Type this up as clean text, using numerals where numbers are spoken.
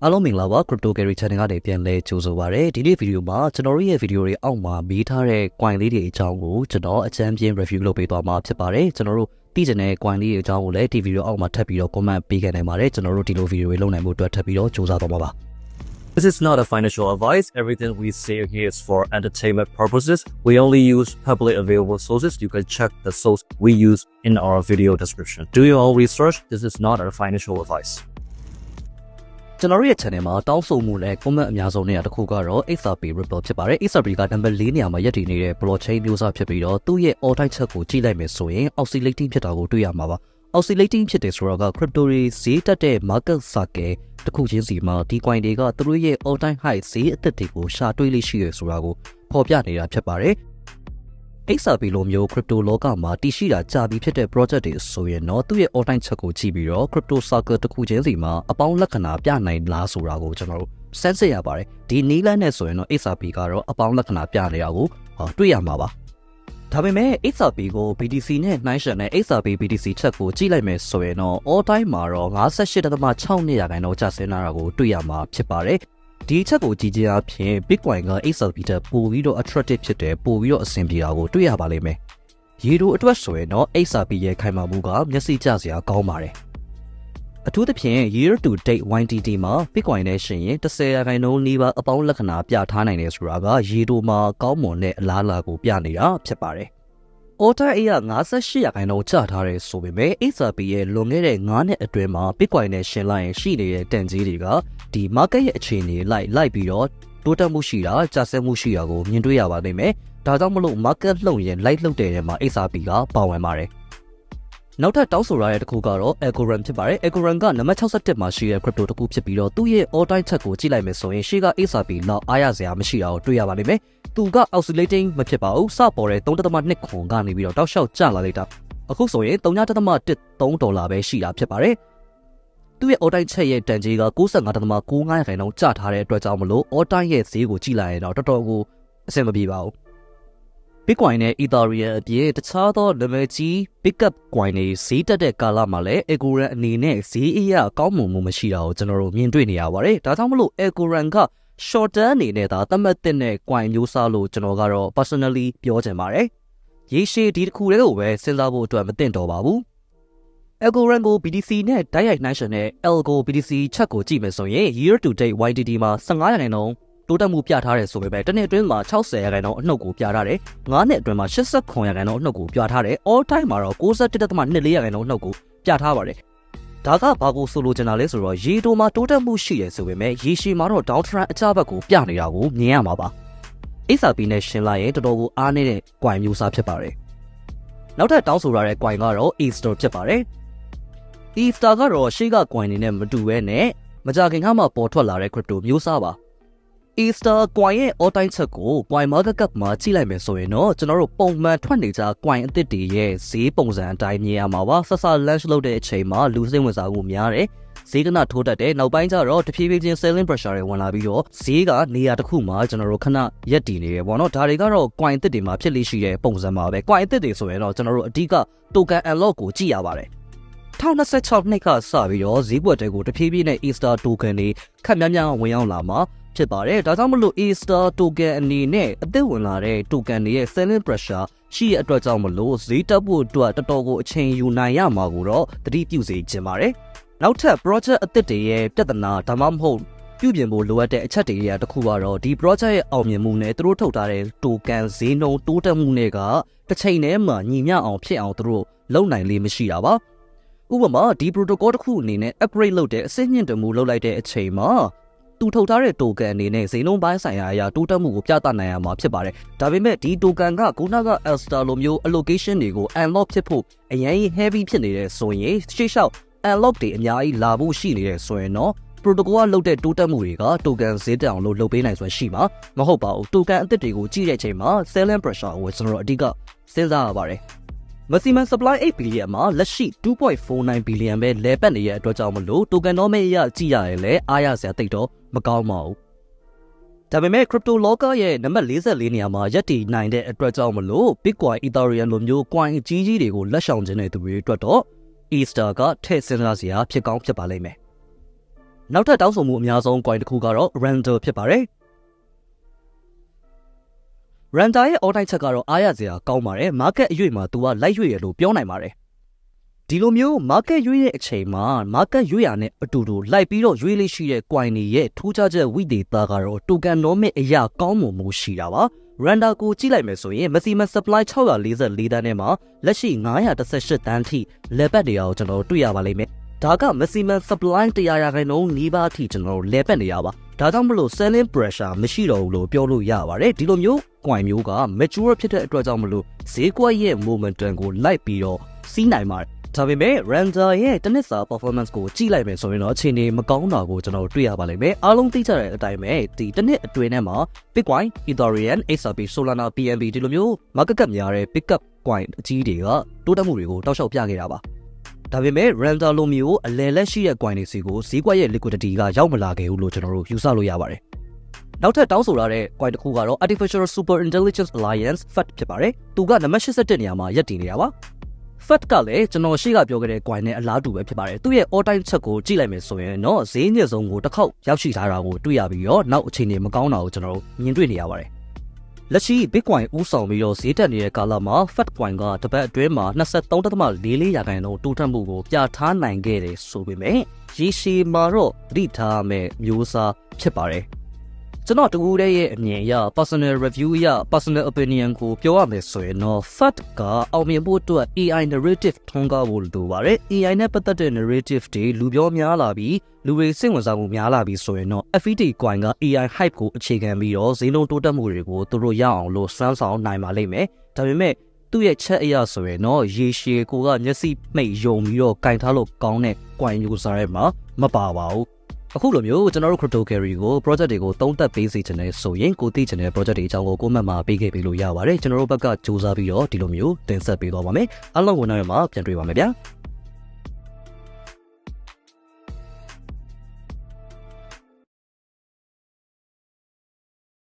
အားလုံးမင်္ဂလာပါ Crypto Carry Channel ကနေပြန်လဲကြိုဆိုပါရစေဒီနေ့ဗီဒီယိုမှာကျွန်တော်တို့ရဲ့ဗီဒီယိုတွေအောက်မှာမေးထားတဲ့ coin လေးတွေအကြောင်းကိုကျွန်တော်အကြမ်းပြင်း review လုပ်ပေးသွားမှာဖြစ်ပါတယ်ကျွန်တော်တို့သိချင်တဲ့ coin လေးတွေအကြောင်းကိုလည်းဒီဗီဒီယိုအောက်မှာထပ်ပြီးတော့ comment ပေးခဲ့နိုင်ပါတယ်ကျွန်တော်တို့ဒီလိုဗီဒီယိုတွေလုပ်နိုင်မှုအတွက်ထပ်ပြီးတော့ကြိုးစားသွားမှာပါ This is not a financial advice. Everything we say here is for entertainment purposes. We only use publicly available sources. You can check the source we use in our video description. Do your own research. This is not a financial advice. ကျွန်တော်ရဲ့ channel မှာတောင်းဆိုမှုနဲ့ comment အများဆုံးနေရာတစ်ခုကတော့ XRP Ripple ဖြစ်ပါတယ် XRP က number 4နေရာမှာရပ်တည်နေတဲ့ blockchain မျိုးစားဖြစ်ပြီးတော့သူ့ရဲ့ all time chart ကိုကြည့်လိုက်မယ်ဆိုရင် oscillating ဖြစ်တာကိုတွေ့ရမှာပါ oscillating ဖြစ်တယ်ဆိုတော့က crypto တွေဈေးတက်တဲ့ market cycle တစ်ခုချင်းစီမှာဒီ coin တွေကသူတို့ရဲ့ all time high ဈေးအသစ်တွေကိုရှာတွေ့လိမ့်ရှိရဆိုတာကိုဖော်ပြနေတာဖြစ်ပါတယ် XRP လိုမျိုး crypto လောကမှာတည်ရှိတာကြာပြီဖြစ်တဲ့ project တွေဆိုရင်တော့သူ့ရဲ့ all time chart ကိုကြည့်ပြီးတော့ crypto circle တစ်ခုချင်းစီမှာအပေါင်းလက္ခဏာပြနိုင်လားဆိုတာကိုကျွန်တော်တို့စမ်းစစ်ရပါတယ်ဒီနည်းလမ်းနဲ့ဆိုရင်တော့ XRP ကတော့အပေါင်းလက္ခဏာပြနေတာကိုတွေ့ရမှာပါဒါပေမဲ့ XRP ကို BTC နဲ့နှိုင်းယှဉ်တဲ့ XRP BTC ချက်ကိုကြည့်လိုက်မယ်ဆိုရင်တော့ all time မှာတော့ 58.6 နေရာခိုင်နှုန်းကျဆင်းလာတာကိုတွေ့ရမှာဖြစ်ပါတယ်ဒီချက်ကိုကြည့်ခြင်းအပြင် Bitcoin က XRP တက်ပိုပြီးတော့ attractive ဖြစ်တယ်ပိုပြီးတော့အဆင်ပြေတာကိုတွေ့ရပါလိမ့်မယ်ရေတိုအတွက်ဆိုရင်တော့ XRP ရဲ့ခိုင်မာမှုကမျက်စိကျစရာကောင်းပါတယ်အထူးသဖြင့် year to date YTD မှာ Bitcoin နဲ့ရှင်ရင်10ရာခိုင်နှုန်းနီးပါးအပေါင်းလက္ခဏာပြထားနိုင်တယ်ဆိုတာကရေတိုမှာကောင်းမွန်တဲ့အလားအလာကိုပြနေတာဖြစ်ပါတယ်Order အရ58ရာခိုင်နှုန်းချထားတယ်ဆိုပေမဲ့ XRP ရဲ့လွန်ခဲ့တဲ့9နှစ်အတွင်းမှာ Bitcoin နဲ့ရှင်လိုက်ရင်ရှိနေတဲ့တန်ကြီးတွေကဒီ market ရဲ့အခြေအနေလိုက်ပြီးတော့တိုးတက်မှုရှိတာကျဆင်းမှုရှိတာကိုမြင်တွေ့ရပါလိမ့်မယ်။ဒါကြောင့်မလို့ market လှုပ်ရင်လိုက်လှုပ်တဲ့နေရာမှာ XRP ကပါဝင်ပါတယ်။နောက်ထပ်တောင်းဆိုရတဲ့တစ်ခုကတော့ Algorand ဖြစ်ပါတယ်။ Algorand ကနံပါတ်61မှာရှိတဲ့ crypto တစ်ခုဖြစ်ပြီးတော့သူ့ရဲ့ all time chart ကိုကြည့်လိုက်မယ်ဆိုရင်ရှေ့က XRP လောက်အားရစရာမရှိတာကိုတွေ့ရပါလိမ့်မယ်။သူက oscillating မဖြစ်ပါဘူး။စပေါ်တဲ့ 3.2 ခွန်ကနေပြီးတော့တောက်လျှောက်ကျလာလိုက်တာ။အခုဆိုရင် $3.13 ဒေါ်လာပဲရှိတာဖြစ်ပါတယ်။သူ့ရဲ့ all time chart ရဲ့တန်ကြေးက 95.95 ရာခိုင်နှုန်းကျထားတဲ့အတွက်ကြောင့်မလို့ all time ရဲ့ဈေးကိုကြည့်လိုက်ရင်တော့တော်တော်ကိုအဆင်မပြေပါဘူး။ Bitcoin နဲ့ Ethereum အပြင်တခြားသောနာမည်ကြီး pickup coin တွေဈေးတက်တဲ့ကာလမှာလည်း Algorand အနေနဲ့ဈေးအရကောင်းမွန်မှုမရှိတာကိုကျွန်တော်တို့မြင်တွေ့နေရပါတယ်။ဒါကြောင့်မလို့ Algorand က short term အနေနဲ့ဒါသတ်မှတ်တဲ့ coin မျိုးစားလို့ကျွန်တော်ကတော့ personally ပြောချင်ပါတယ်။ရေရှည်ဒီတစ်ခုတည်းကိုပဲစဉ်းစားဖို့အတွက်မသင့်တော်ပါဘူး။ Algorand ကို BTC နဲ့တိုက်ရိုက်နှိုင်းယှဉ်တဲ့ Algo BTC ချက်ကိုကြည့်မယ်ဆိုရင် year to date YTD မှာ15ရာခိုင်နှုန်းတိုးတက်မှုပြထားတယ်ဆိုပေမဲ့တစ်နှစ်အတွင်းမှာ60ရာခိုင်နှုန်းအနှုတ်ကိုပြထားတယ်။9နှစ်အတွင်းမှာ89ရာခိုင်နှုန်းအနှုတ်ကိုပြထားတယ်။ all time မှာတော့61.24ရာခိုင်နှုန်းအနှုတ်ကိုပြထားပါတယ်။ဒါကဘာကိုဆိုလိုချင်တာလဲဆိုတော့ရေတိုမှာတိုးတက်မှုရှိတယ်ဆိုပေမဲ့ရေရှည်မှာတော့ down trend အကျဘက်ကိုပြနေတာကိုမြင်ရမှာပါ။ XRP နဲ့ရှင်းလိုက်ရင်တော်တော်ကိုအားနေတဲ့ coin မျိုးစားဖြစ်ပါတယ်။နောက်ထပ်တောင်းဆိုရတဲ့ coin ကတော့ Easter ဖြစ်ပါတယ်။ Easter ကတော့ရှေ့က coin တွေနဲ့မတူဘဲနဲ့မကြာခင်ကမှပေါ်ထွက်လာတဲ့ crypto မျိုးစားပါ။ Easter coin ရဲ့ all time chart ကို coin market cap မှာကြည့်လိုက်မယ်ဆိုရင်တော့ကျွန်တော်တို့ပုံမှန်ထွက်နေကြ coin အသစ်တွေရဲ့ဈေးပုံစံအတိုင်းမြင်ရမှာပါဆက်စ launch လုပ်တဲ့အချိန်မှာလူစိတ်ဝင်စားမှုများတယ်ဈေးကနထိုးတက်တယ်နောက်ပိုင်းကျတော့တဖြည်းဖြည်းချင်း selling pressure တွေဝင်လာပြီးတော့ဈေးကနေရာတစ်ခုမှာကျွန်တော်တို့ခဏရက်တည်နေတယ်ပေါ့နော်ဒါတွေကတော့ coin အသစ်တွေမှာဖြစ်လို့ရှိတဲ့ပုံစံပါပဲ coin အသစ်တွေဆိုရင်တော့ကျွန်တော်တို့အဓိက token unlock ကိုကြည့်ရပါတယ်2026နှစ်ကစပြီးတော့ဈေးကွက်တွေကိုတဖြည်းဖြည်းနဲ့ Easter token တွေခက်များများဝင်ရောက်လာမှာဖြစ်ပါတယ်ဒါကြောင့်မလို့ Easter token အနေနဲ့အသစ်ဝင်လာတဲ့ token တွေရဲ့ selling pressure ရှိတဲ့အတွက်ကြောင့်မလို့ဈေးတက်ဖို့အတွက်တော်တော်ကိုအချိန်ယူနိုင်ရမှာကိုတော့သတိပြုစေချင်ပါတယ်နောက်ထပ် project အသစ်တွေရဲ့ပြဿနာဒါမှမဟုတ်ပြုပြင်ဖို့လိုအပ်တဲ့အချက်တွေရဲ့တစ်ခုကတော့ဒီ project ရဲ့အောင်မြင်မှုနဲ့သူတို့ထုတ်ထားတဲ့ token ဈေးနှုန်းတိုးတက်မှုတွေကတစ်ချိန်တည်းမှာညီမျှအောင်ဖြစ်အောင်သူတို့လုပ်နိုင်လေမရှိတာပါဥပမာဒီ protocol တစ်ခုအနေနဲ့ upgrade လုပ်တဲ့အဆင့်မြင့်တမှုလုပ်လိုက်တဲ့အချိန်မှာသူထုတ်ထားတဲ့ token အနေနဲ့ဈေးနှုန်းပိုင်းဆိုင်ရာအရာတိုးတက်မှုကိုပြသနိုင်ရမှာဖြစ်ပါတယ်။ဒါပေမဲ့ဒီ token ကခုနက Elster လိုမျိုး allocation တွေကို unlock ဖြစ်ဖို့အရင် heavy ဖြစ်နေတဲ့ဆိုရင်ရှေ့လျှောက် unlock တွေအများကြီးလာဖို့ရှိနေတဲ့ဆိုရင်တော့ protocol ကလုပ်တဲ့တိုးတက်မှုတွေက token ဈေးတက်အောင်လုပ်ပေးနိုင်စွမ်းရှိမှာမဟုတ်ပါဘူး။ token အသစ်တွေကိုကြည့်တဲ့အချိန်မှာ selling pressure ကိုကျွန်တော်တို့အဓိကစဉ်းစားရပါတယ်။ Maximum supply 8 billion မှာလက်ရှိ 2.49 billion ပဲလဲပတ်နေတဲ့အတွက်ကြောင့်မလို့ tokenomics အရကြည့်ရရင်လည်းအားရစရာတိတ်တော့မကောင်းပါဘူး။ဒါပေမဲ့ crypto လောကရဲ့နံပါတ်44နေရာမှာရပ်တည်နိုင်တဲ့အတွက်ကြောင့်မလို့ Bitcoin, Ethereum လိုမျိုး coin အကြီးကြီးတွေကိုလက်ဆောင်ခြင်းတဲ့သူတွေအတွက်တော့ Easter ကထည့်စဉ်းစားစရာဖြစ်ကောင်းဖြစ်ပါလိမ့်မယ်။ နောက်ထပ်တောင်းဆိုမှုအများဆုံး coin တစ်ခုကတော့ Randall ဖြစ်ပါတယ်။ Randall ရဲ့ all time ချက်ကတော့အားရစရာကောင်းပါတယ်။ market အရွေ့မှာသူကလိုက်ရွေ့ရလို့ပြောနိုင်ပါတယ်။ဒီလိုမျိုး market ရွေ့တဲ့အချိန်မှာ market ရွေ့ရတဲ့အတူတူလိုက်ပြီးတော့ရွေ့လေးရှိတဲ့ coin တွေရဲ့ထူးခြားချက်ဝိသေသကတော့ tokenomic အရာကောင်းမှုရှိတာပါ။ Randall ကိုကြည့်လိုက်မယ်ဆိုရင် maximum supply 644တန်းထဲမှာလက်ရှိ918တန်းထိလဲပတ်နေရအောင်ကျွန်တော်တို့တွေ့ရပါလိမ့်မယ်။ဒါက maximum supply 100%နီးပါးအထိကျွန်တော်တို့လဲပတ်နေရပါ။ဒါကြောင့်မလို့ selling pressure မရှိတော့ဘူးလို့ပြောလို့ရပါတယ်။ဒီလိုမျိုး coin မျိုးက mature ဖြစ်တဲ့အတွက်ကြောင့်မလို့ဈေးကွက်ရဲ့ momentum ကိုလိုက်ပြီးတော့စီးနိုင်ပါတယ်။ဒါပေမဲ့ Randall ရဲ့တစ်နှစ်စာ performance ကိုကြည့်လိုက်မယ်ဆိုရင်တော့အခြေအနေမကောင်းတာကိုကျွန်တော်တွေ့ရပါလိမ့်မယ်။အားလုံးသိကြတဲ့အတိုင်းပဲဒီတစ်နှစ်အတွင်းထဲမှာ Bitcoin, Ethereum, XRP, Solana, BNB ဒီလိုမျိုး market cap များတဲ့ pickup coin အကြီးတွေကတိုးတက်မှုတွေကိုတောက်လျှောက်ပြခဲ့တာပါ။ဒါပေမဲ့ Randall လိုမျိုးအလယ်လက်ရှိတဲ့ coin တွေစီကိုဈေးကွက်ရဲ့ liquidity ကရောက်မလာခဲ့ဘူးလို့ကျွန်တော်တို့ယူဆလို့ရပါတယ်။နောက်ထပ်တောင်းဆိုရတဲ့ coin တစ်ခုကတော့ Artificial Super Intelligence Alliance FAT ဖြစ်ပါတယ်။သူကနံပါတ်81နေရာမှာရပ်တည်နေတာပါ။ FAT ကလည်းကျွန်တော်ရှေ့ကပြောခဲ့တဲ့ coin နဲ့အလားတူပဲဖြစ်ပါတယ်။သူ့ရဲ့ all time ချက်ကိုကြည့်လိုက်မယ်ဆိုရင်တော့ဈေးညစ်ဆုံးကိုတစ်ခေါက်ရောက်ရှိထားတာကိုတွေ့ရပြီးတော့နောက်အခြေအနေမကောင်းတာကိုကျွန်တော်တို့မြင်တွေ့နေရပါတယ်။လက်ရှိ Bitcoin ဦးဆောင်ပြီးတော့ဈေးတက်နေတဲ့ကာလမှာ FAT coin ကတစ်ပတ်အတွင်းမှာ 23.44% တိုးတက်မှုကိုပြထားနိုင်ခဲ့တယ်ဆိုပေမဲ့ရေရှည်မှာတော့သတိထားမယ်မျိုးစားဖြစ်ပါတယ်။ကျွန်တော်တကူတဲ့ရဲ့အမြင်အရ personal review အရ personal opinion ကိုပြောရမယ်ဆိုရင်တော့ FAT ကအောင်မြင်ဖို့အတွက် AI narrative ထွန်းကားဖို့လိုပါတယ် AI နဲ့ပတ်သက်တဲ့ narrative တွေလူပြောများလာပြီးလူတွေစိတ်ဝင်စားမှုများလာပြီးဆိုရင်တော့ FET coin က AI hype ကိုအခြေခံပြီးတော့ဈေးနှုန်းတိုးတက်မှုတွေကိုသူတို့ရအောင်လို့စွမ်းဆောင်နိုင်ပါလိမ့်မယ်ဒါပေမဲ့သူ့ရဲ့ချက်အရာဆိုရင်တော့ရေရှည်ကိုကမျက်စိမှိတ်ယုံပြီးတော့ကင်ထားလို့ကောင်းတဲ့ coin user တွေမှာမပါပါဘူးအခုလိုမျိုးကျွန်တော်တို့ crypto carry ကို project တွေကိုသုံးသပ်ပေးစီချင်တယ်ဆိုရင်ကိုသိချင်တဲ့ project တွေအကြောင်းကို comment မှာပေးခဲ့ပေးလို့ရပါတယ်ကျွန်တော်တို့ဘက်ကစူးစမ်းပြီးတော့ဒီလိုမျိုးတင်ဆက်ပေးသွားပါမယ်အားလုံးဝန်ထမ်းတွေမှာပြန်တွေ့ပါမယ်ဗျာ